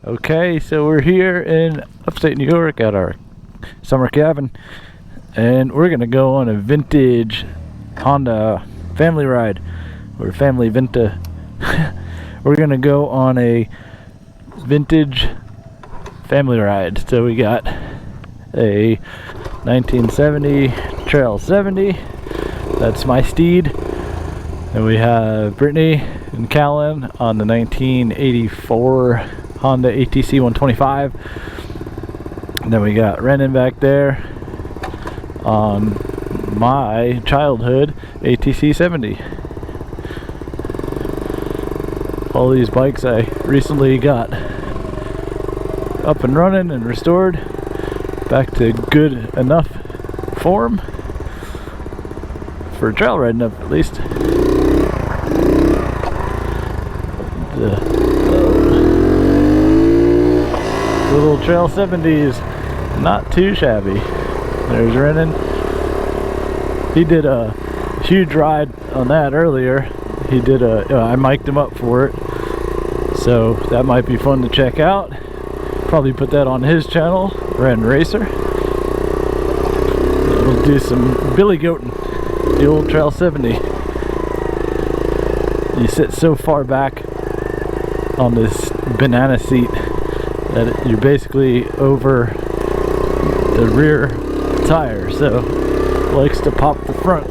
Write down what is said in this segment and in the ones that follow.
Okay, so we're here in upstate New York at our summer cabin, and we're gonna go on a vintage Honda family ride, or family Vinta. We're gonna go on a vintage family ride. So we got a 1970 Trail 70, that's my steed, and we have Brittany and Callan on the 1984 Honda ATC125, and then we got Renan back there on my childhood ATC70. All these bikes I recently got up and running and restored back to good enough form for trail riding up, at least. The little Trail 70s, not too shabby. There's Renan. He did a huge ride on that earlier. He did I mic'd him up for it, so that might be fun to check out. Probably put that on his channel, Ren Racer. We'll do some billy goating, the old Trail 70. You sit so far back on this banana seat that you're basically over the rear tire, so it likes to pop the front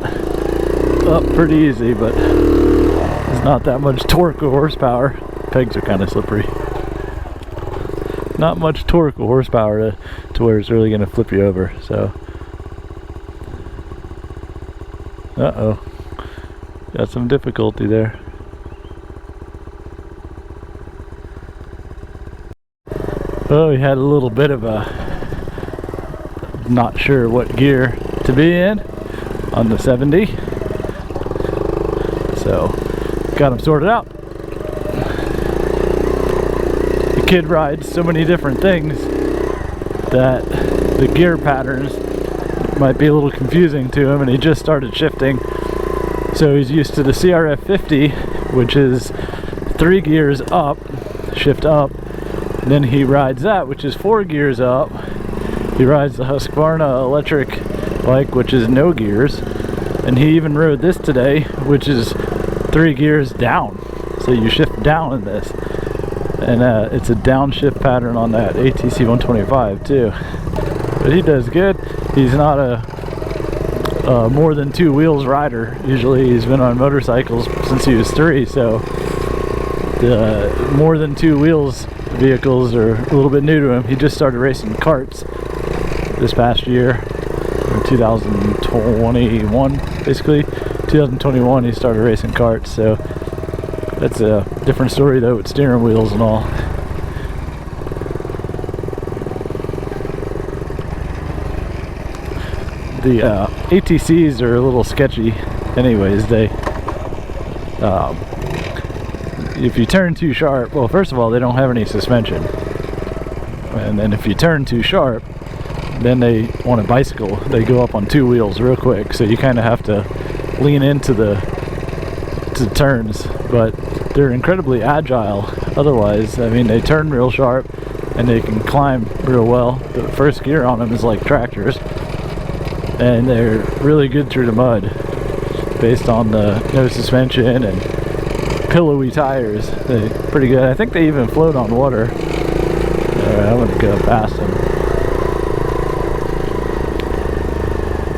up pretty easy, but there's not that much torque or horsepower. Pegs are kind of slippery. Not much torque or horsepower to where it's really going to flip you over. So, uh-oh, got some difficulty there. Oh, we had a little bit of a not sure what gear to be in on the 70, so got them sorted out. The kid rides so many different things that the gear patterns might be a little confusing to him, and he just started shifting, so he's used to the CRF 50, which is 3 gears up, shift up. Then he rides that, which is 4 gears up. He rides the Husqvarna electric bike, which is no gears, and he even rode this today, which is 3 gears down, so you shift down in this, and it's a downshift pattern on that ATC125 too. But he does good. He's not a more than 2 wheels rider. Usually he's been on motorcycles since he was 3, so the more than 2 wheels vehicles are a little bit new to him. He just started racing karts this past year, in 2021, basically. 2021 he started racing karts, so that's a different story though, with steering wheels and all. The ATCs are a little sketchy anyways. They if you turn too sharp, well, first of all, they don't have any suspension, and then if you turn too sharp, then they on a bicycle they go up on 2 wheels real quick, so you kind of have to lean into the turns, but they're incredibly agile otherwise. I mean, they turn real sharp and they can climb real well. The first gear on them is like tractors, and they're really good through the mud based on the no suspension and pillowy tires. They're pretty good. I think they even float on water. Alright, I'm gonna go past him.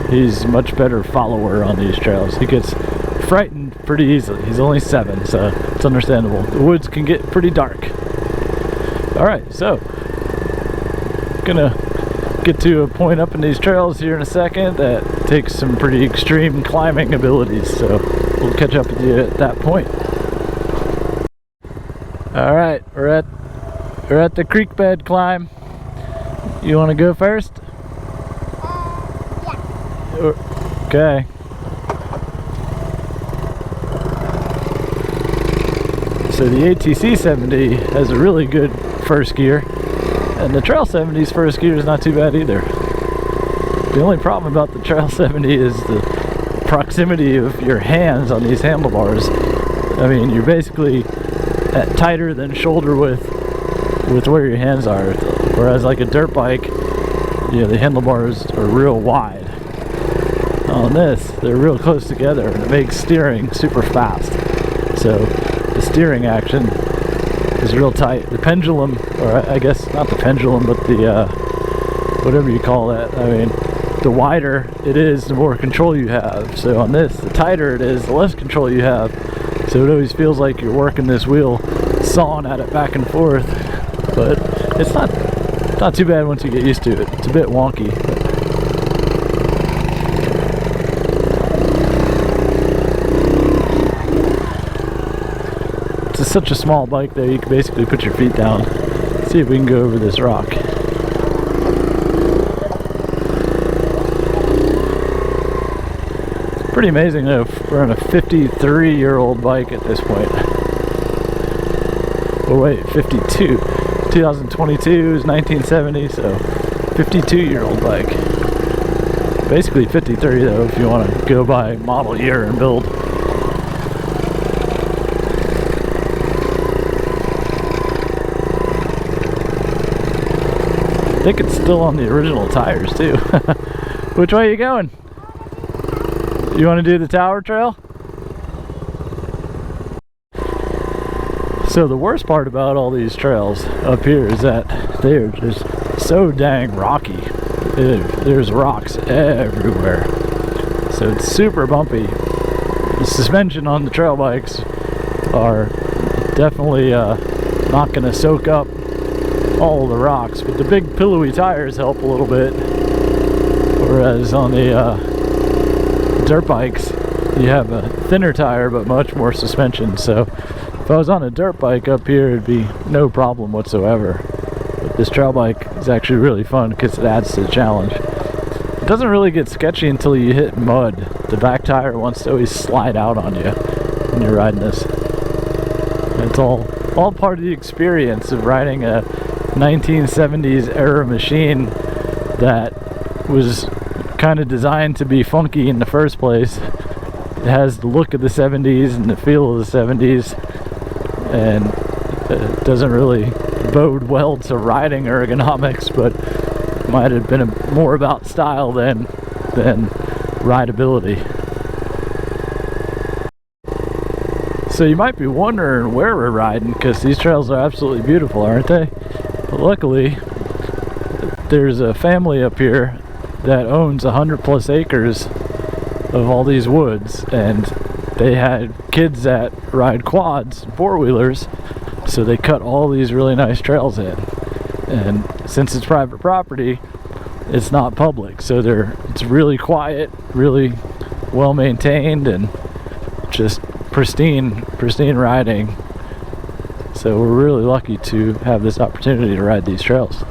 He's a much better follower on these trails. He gets frightened pretty easily. He's only 7, so it's understandable. The woods can get pretty dark. Alright, so gonna get to a point up in these trails here in a second that takes some pretty extreme climbing abilities, so we'll catch up with you at that point. Alright, we're at the creek bed climb. You want to go first? Yeah. Okay. So the ATC70 has a really good first gear, and the Trail 70's first gear is not too bad either. The only problem about the Trail 70 is the proximity of your hands on these handlebars. I mean, you're basically at tighter than shoulder width with where your hands are. Whereas like a dirt bike, you know, the handlebars are real wide. On this, they're real close together, and it makes steering super fast. So the steering action is real tight. The pendulum, or I guess not the pendulum, but the whatever you call that. I mean, the wider it is, the more control you have. So on this, the tighter it is, the less control you have. So it always feels like you're working this wheel, sawing at it back and forth. But it's not too bad once you get used to it. It's a bit wonky. It's such a small bike though, you can basically put your feet down. Let's see if we can go over this rock. It's pretty amazing though, we're on a 53-year-old bike at this point. Oh wait, 52. 2022 is 1970, so 52-year-old bike. Basically 53 though, if you want to go by model year and build. I think it's still on the original tires too. Which way are you going? You want to do the tower trail? So the worst part about all these trails up here is that they are just so dang rocky. There's rocks everywhere. So it's super bumpy. The suspension on the trail bikes are definitely not going to soak up all the rocks, but the big pillowy tires help a little bit, whereas on the dirt bikes you have a thinner tire but much more suspension. So if I was on a dirt bike up here, it'd be no problem whatsoever. But this trail bike is actually really fun because it adds to the challenge. It doesn't really get sketchy until you hit mud. The back tire wants to always slide out on you when you're riding this. And it's all part of the experience of riding a 1970s era machine that was kind of designed to be funky in the first place. It has the look of the 70s and the feel of the 70s, and it doesn't really bode well to riding ergonomics, but it might have been more about style than rideability. So you might be wondering where we're riding, because these trails are absolutely beautiful, aren't they? But luckily, there's a family up here that owns 100+ acres of all these woods, and they had kids that ride quads, four-wheelers, so they cut all these really nice trails in. And since it's private property, it's not public, so it's really quiet, really well maintained, and just pristine riding. So we're really lucky to have this opportunity to ride these trails.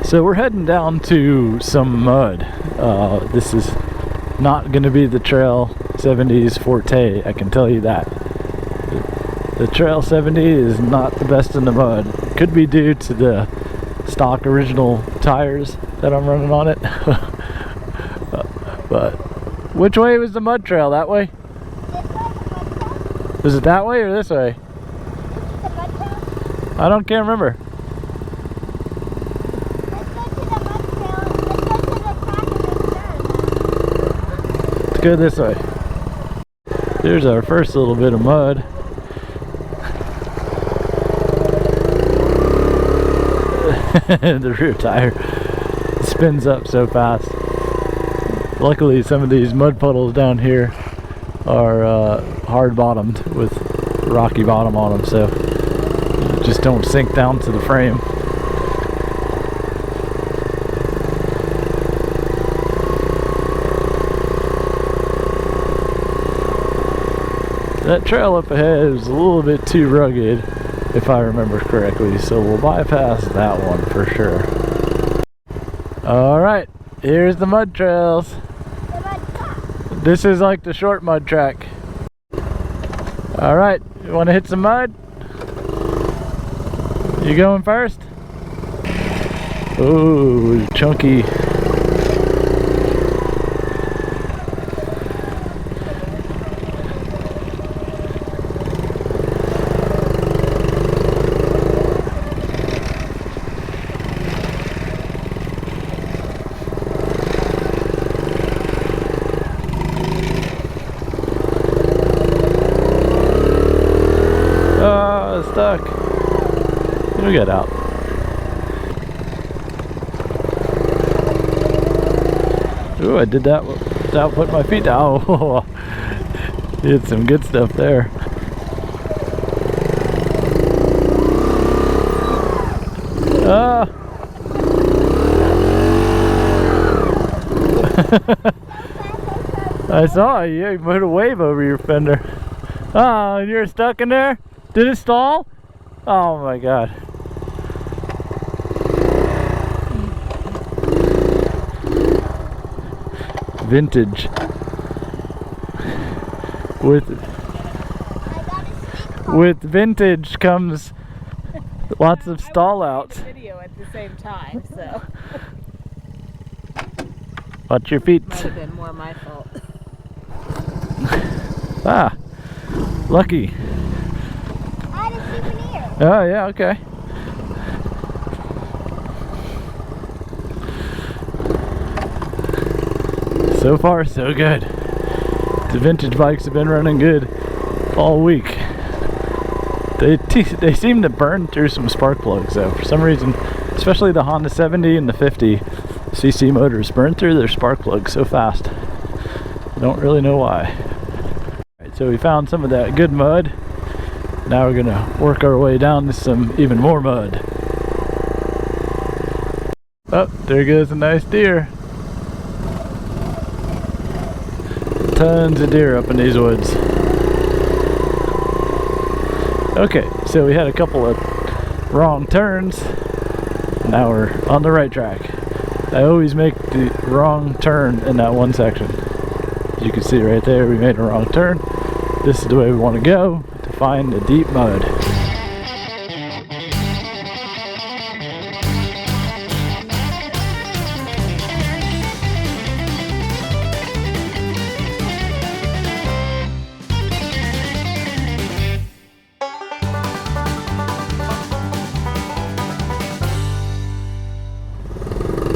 So we're heading down to some mud. This is not going to be the Trail 70's forte, I can tell you that. The Trail 70 is not the best in the mud. It could be due to the stock original tires that I'm running on it. But which way was the mud trail? That way? Was it that way or this way? I can't remember. Let's go this way. There's our first little bit of mud. The rear tire spins up so fast. Luckily, some of these mud puddles down here are hard bottomed with rocky bottom on them, so you just don't sink down to the frame. That trail up ahead is a little bit too rugged, if I remember correctly, so we'll bypass that one for sure. Alright, here's the mud trails. This is like the short mud track. Alright, you want to hit some mud? You going first? Ooh, chunky. Oh, stuck. We'll get out. Ooh, I did that without putting my feet down. Oh, did some good stuff there. Ah. I saw you put a wave over your fender. Oh, and you're stuck in there? Did it stall? Oh my God. Vintage. With vintage comes lots of stall outs. Video at the same time, so. Watch your feet. Might have been more my fault. Ah, lucky. I had a souvenir. Oh yeah, okay. So far, so good. The vintage bikes have been running good all week. They seem to burn through some spark plugs though. For some reason, especially the Honda 70 and the 50cc motors burn through their spark plugs so fast. I don't really know why. Alright, so we found some of that good mud. Now we're gonna work our way down to some even more mud. Oh, there goes a nice deer. Tons of deer up in these woods. Okay, so we had a couple of wrong turns. Now we're on the right track. I always make the wrong turn in that one section. As you can see right there, we made a wrong turn. This is the way we want to go to find the deep mud.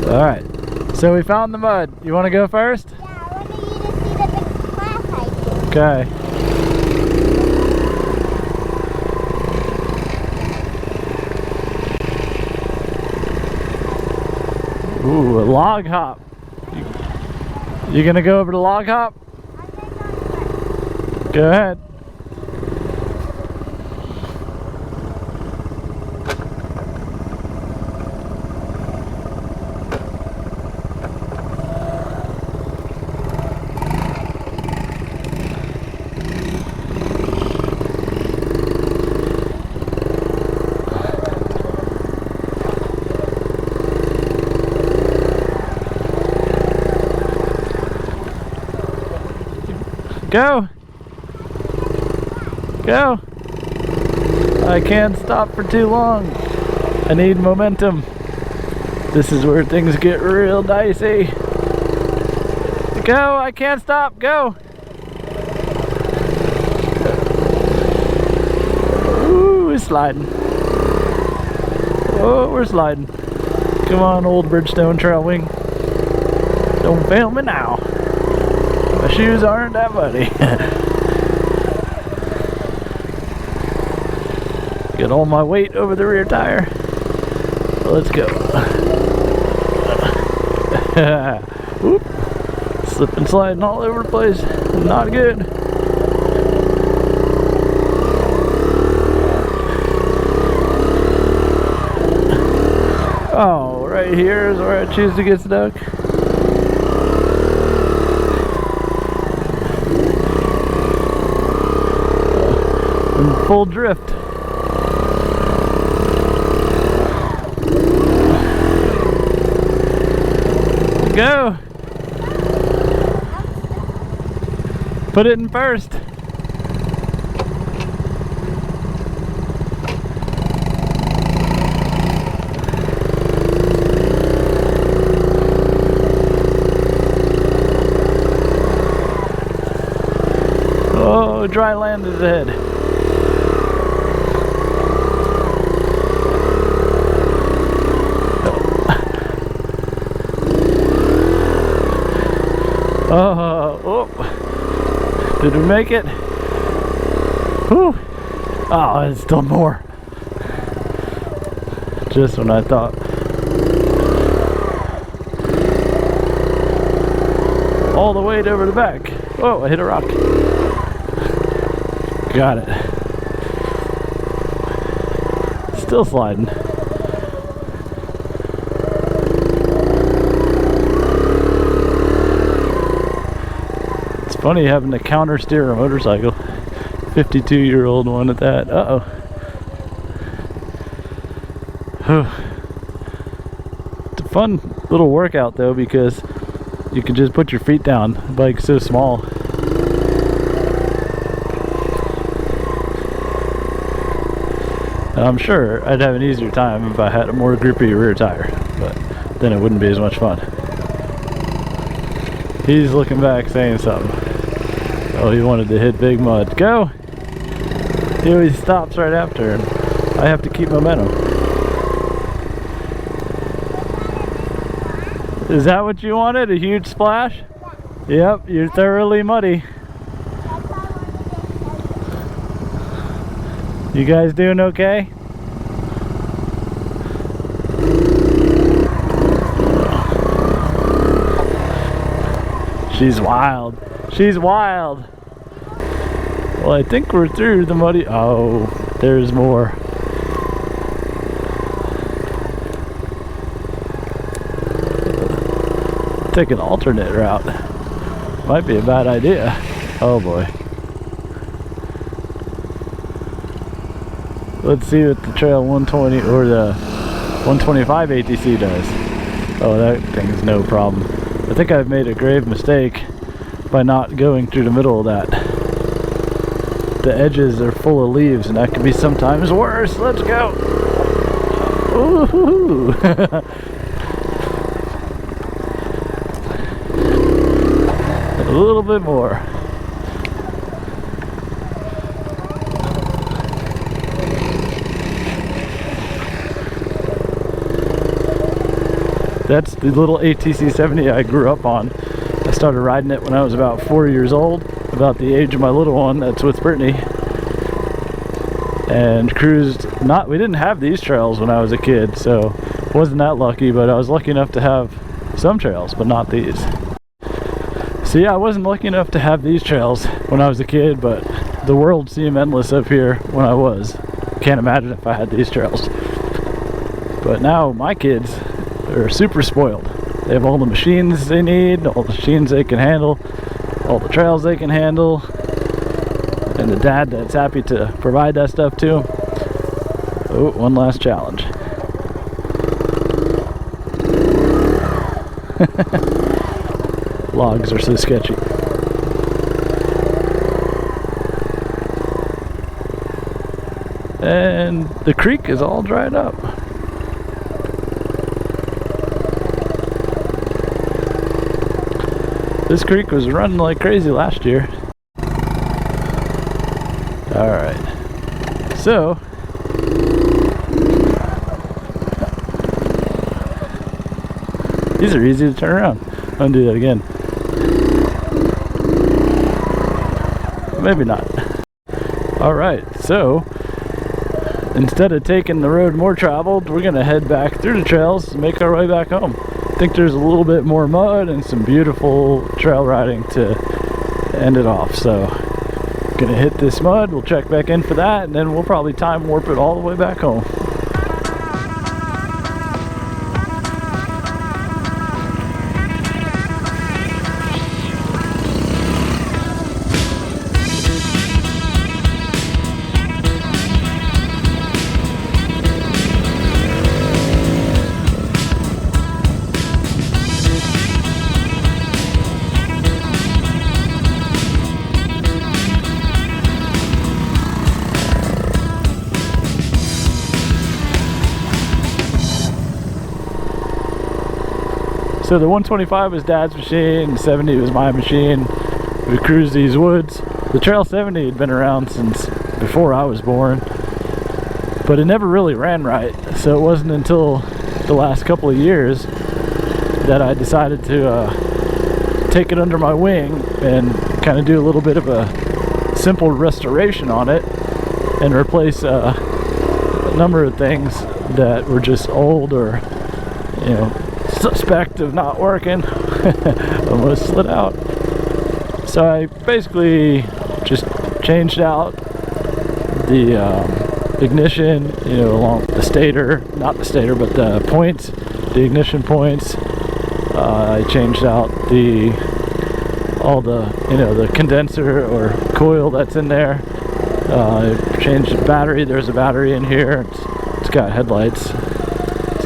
Alright, so we found the mud. You want to go first? Yeah, I wanted you to see the big class I did. Okay. Ooh, a log hop. You gonna go over the log hop? I'm going to go first. Go ahead. Go! Go! I can't stop for too long. I need momentum. This is where things get real dicey. Go! I can't stop! Go! Ooh, we're sliding. Oh, we're sliding. Come on, old Bridgestone Trail Wing. Don't fail me now. My shoes aren't that muddy. Get all my weight over the rear tire. Let's go. Whoop. Slip and sliding all over the place. Not good. Oh, right here is where I choose to get stuck. Full drift. Go. Put it in first. Oh, dry land is ahead. Oh, did we make it? Whew. Oh, it's still more. Just when I thought. All the way over the back. Oh, I hit a rock. Got it. Still sliding. It's funny having to counter steer a motorcycle. 52-year-old one at that. Uh-oh. It's a fun little workout though, because you can just put your feet down. The bike's so small. And I'm sure I'd have an easier time if I had a more grippy rear tire, but then it wouldn't be as much fun. He's looking back saying something. Oh, he wanted to hit big mud. Go! He always stops right after, and I have to keep momentum. Is that what you wanted? A huge splash? Yep, you're thoroughly muddy. You guys doing okay? She's wild. She's wild. Well, I think we're through the muddy. Oh, there's more. Take an alternate route. Might be a bad idea. Oh boy. Let's see what the Trail 120 or the 125 ATC does. Oh, that thing's no problem. I think I've made a grave mistake by not going through the middle of that. The edges are full of leaves, and that can be sometimes worse. Let's go. Ooh. A little bit more. That's the little ATC70 I grew up on. I started riding it when I was about 4 years old, about the age of my little one that's with Brittany, and cruised. We didn't have these trails when I was a kid, so wasn't that lucky, but I was lucky enough to have some trails, but not these. So yeah, I wasn't lucky enough to have these trails when I was a kid, but the world seemed endless up here when I was. Can't imagine if I had these trails. But now my kids are super spoiled. They have all the machines they need, all the machines they can handle, all the trails they can handle, and the dad that's happy to provide that stuff to them. Oh, one last challenge. Logs are so sketchy. And the creek is all dried up. This creek was running like crazy last year. Alright. So, these are easy to turn around. I'll do that again. Maybe not. Alright, so instead of taking the road more traveled, we're gonna head back through the trails and make our way back home. I think there's a little bit more mud and some beautiful trail riding to end it off. So gonna hit this mud, we'll check back in for that, and then we'll probably time warp it all the way back home. So the 125 was Dad's machine, the 70 was my machine. We cruised these woods. The Trail 70 had been around since before I was born, but it never really ran right. So it wasn't until the last couple of years that I decided to take it under my wing and kind of do a little bit of a simple restoration on it and replace a number of things that were just old or, you know, suspect of not working. Almost slid out. So I basically just changed out the ignition, you know, along the stator, not the stator, but the points, the ignition points. I changed out all the, you know, the condenser or coil that's in there. I changed the battery. There's a battery in here. It's got headlights.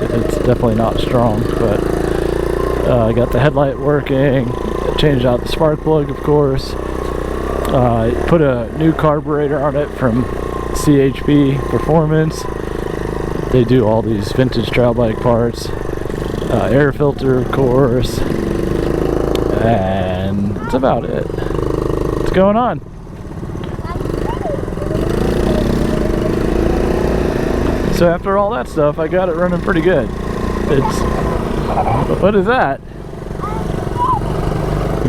It's definitely not strong, but I got the headlight working. Changed out the spark plug, of course. I put a new carburetor on it from CHP Performance. They do all these vintage trail bike parts. Air filter, of course. And that's about it. What's going on? So after all that stuff, I got it running pretty good. What is that?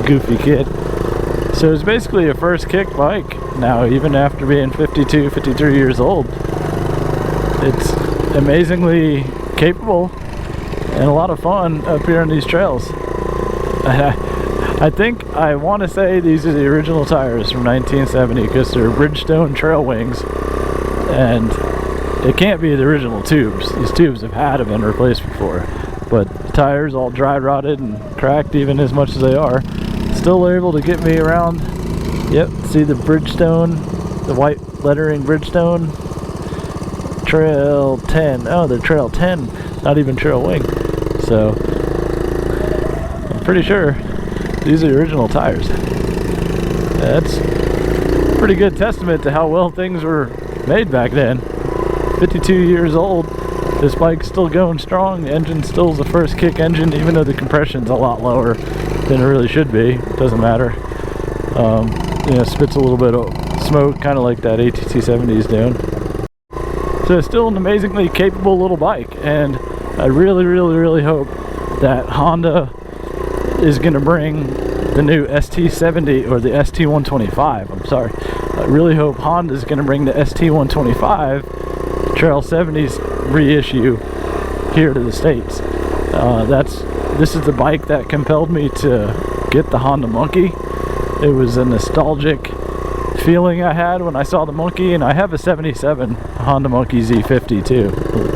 Goofy kid. So it's basically a first kick bike now, even after being 52, 53 years old. It's amazingly capable and a lot of fun up here on these trails. I think I want to say these are the original tires from 1970 because they're Bridgestone trail wings, and it can't be the original tubes. These tubes have been replaced before, but the tires all dry rotted and cracked even as much as they are. Still able to get me around. Yep, see the Bridgestone, the white lettering Bridgestone. Trail 10. Oh, they're Trail 10, not even Trail Wing. So, I'm pretty sure these are the original tires. That's a pretty good testament to how well things were made back then. 52 years old. This bike's still going strong. The engine still is a first kick engine, even though the compression's a lot lower than it really should be. Doesn't matter. You know, spits a little bit of smoke, kind of like that ATC70 is doing. So it's still an amazingly capable little bike, and I really hope that Honda is going to bring the new ST70 or the ST125. I'm sorry. I really hope Honda is going to bring the ST125 Trail 70s reissue here to the States. This is the bike that compelled me to get the Honda Monkey. It was a nostalgic feeling I had when I saw the Monkey, and I have a 77 Honda Monkey Z50 too.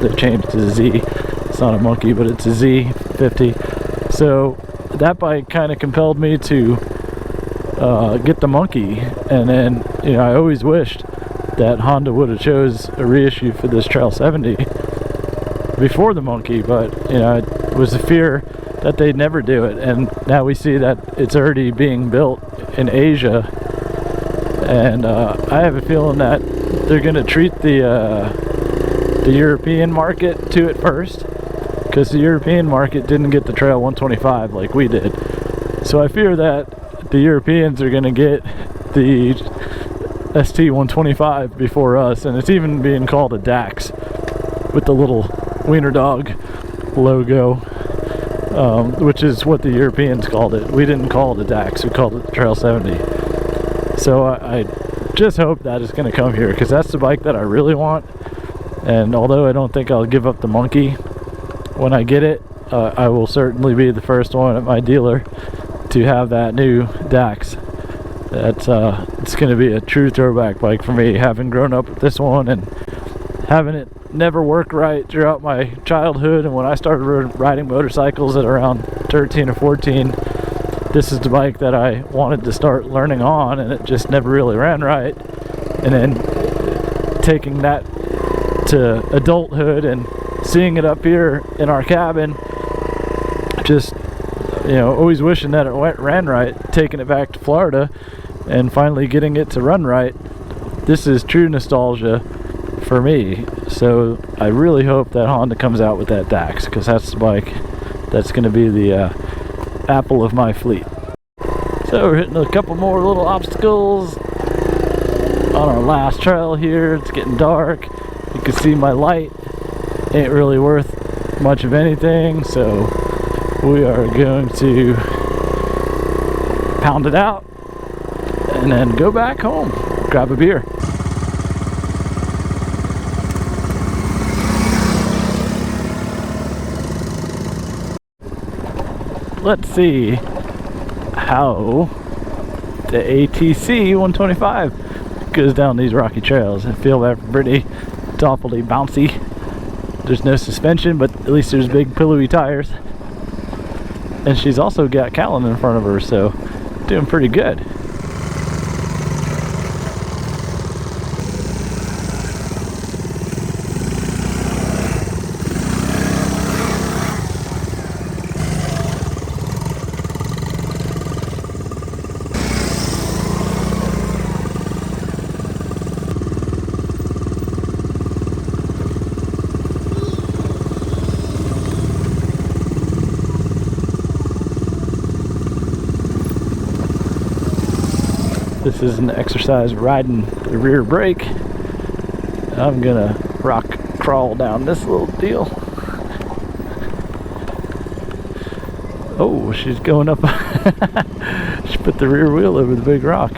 They changed to Z. It's not a Monkey, but it's a Z50. So that bike kind of compelled me to get the Monkey, and then, you know, I always wished that Honda would have chose a reissue for this Trail 70 before the Monkey, but, you know, it was a fear that they'd never do it, and now we see that it's already being built in Asia, and I have a feeling that they're going to treat the European market to it first, because the European market didn't get the Trail 125 like we did. So I fear that the Europeans are going to get the ST125 before us, and it's even being called a DAX with the little wiener dog logo, which is what the Europeans called it. We didn't call it a DAX, we called it the Trail 70. So I just hope that it's going to come here, because that's the bike that I really want. And although I don't think I'll give up the Monkey when I get it, I will certainly be the first one at my dealer to have that new DAX. That's it's going to be a true throwback bike for me, having grown up with this one and having it never work right throughout my childhood. And when I started riding motorcycles at around 13 or 14, this is the bike that I wanted to start learning on, and it just never really ran right. And then taking that to adulthood and seeing it up here in our cabin, just, you know, always wishing that it ran right, taking it back to Florida and finally getting it to run right. This is true nostalgia for me. So I really hope that Honda comes out with that DAX, because that's the bike that's going to be the apple of my fleet. So we're hitting a couple more little obstacles on our last trail here. It's getting dark. You can see my light ain't really worth much of anything, so we are going to pound it out and then go back home, grab a beer. let's see how the ATC125 goes down these rocky trails. I feel they're pretty awfully bouncy. There's no suspension, but at least there's big pillowy tires. And she's also got Callan in front of her, so doing pretty good. This is an exercise riding the rear brake. I'm gonna rock crawl down this little deal. Oh, she's going up. She put the rear wheel over the big rock.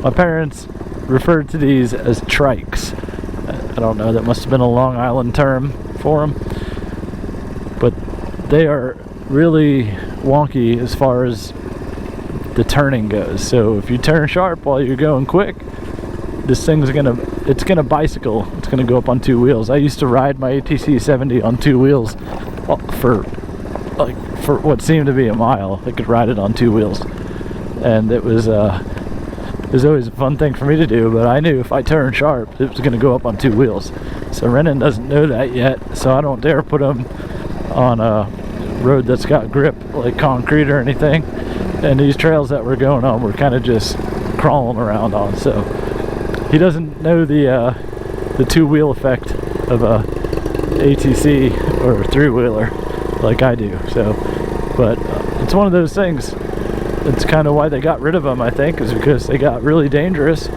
My parents referred to these as trikes. I don't know, that must have been a Long Island term for them. But they are really wonky as far as the turning goes. So if you turn sharp while you're going quick, this thing's gonna bicycle. It's gonna go up on two wheels. I used to ride my ATC70 on two wheels for what seemed to be a mile. I could ride it on two wheels, and it was always a fun thing for me to do. But I knew if I turned sharp, it was gonna go up on two wheels. So Renan doesn't know that yet, so I don't dare put him on a road that's got grip like concrete or anything, and these trails that we're going on we're kind of just crawling around on, so he doesn't know the two-wheel effect of a ATC or a three-wheeler like I do. So but it's one of those things. It's kind of why they got rid of them, I think, is because they got really dangerous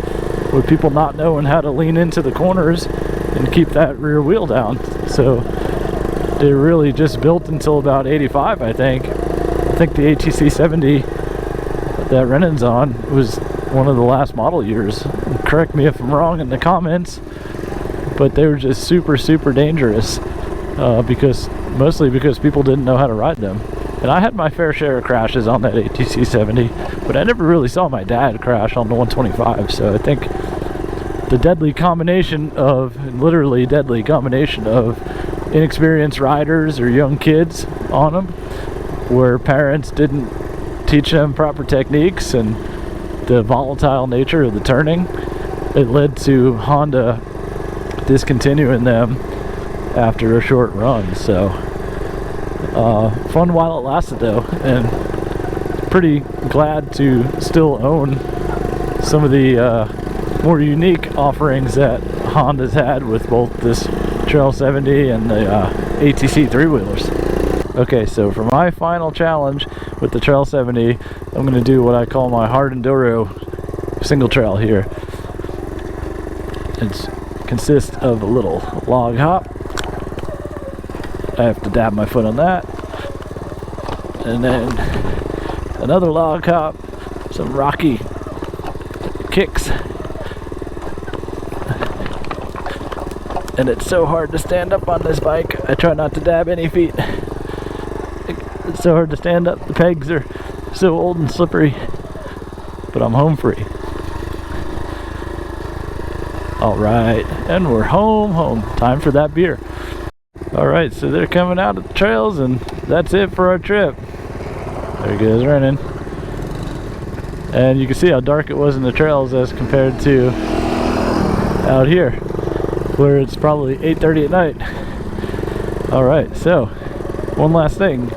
with people not knowing how to lean into the corners and keep that rear wheel down. So they were really just built until about 85, I think. I think the ATC70 that Renan's on was one of the last model years. Correct me if I'm wrong in the comments, but they were just super dangerous mostly because people didn't know how to ride them. And I had my fair share of crashes on that ATC70, but I never really saw my dad crash on the 125. So I think the literally deadly combination of inexperienced riders or young kids on them, where parents didn't teach them proper techniques, and the volatile nature of the turning, it led to Honda discontinuing them after a short run. So fun while it lasted though, and pretty glad to still own some of the more unique offerings that Honda's had with both this Trail 70 and the ATC three-wheelers. Okay, so for my final challenge with the Trail 70, I'm going to do what I call my hard enduro single trail here. It consists of a little log hop. I have to dab my foot on that. And then another log hop, some rocky kicks. And it's so hard to stand up on this bike. I try not to dab any feet. It's so hard to stand up. The pegs are so old and slippery. But I'm home free. Alright, and we're home. Time for that beer. Alright, so they're coming out of the trails, and that's it for our trip. There goes Renan. And you can see how dark it was in the trails as compared to out here, where it's probably 8:30 at night. Alright, so one last thing.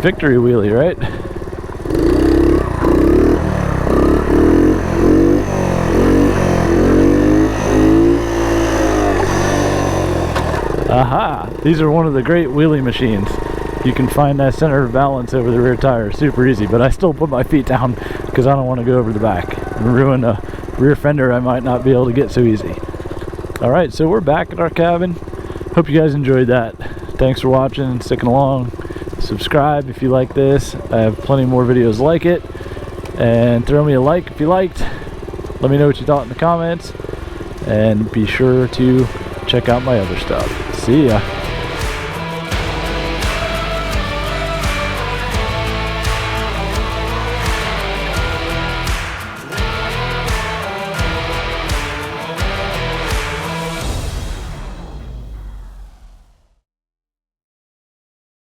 Victory wheelie, right? Aha! These are one of the great wheelie machines. You can find that center of balance over the rear tire super easy, but I still put my feet down because I don't want to go over the back and ruin a rear fender I might not be able to get so easy. Alright, so we're back at our cabin. Hope you guys enjoyed that. Thanks for watching and sticking along. Subscribe if you like this. I have plenty more videos like it. And throw me a like if you liked. Let me know what you thought in the comments. And be sure to check out my other stuff. See ya.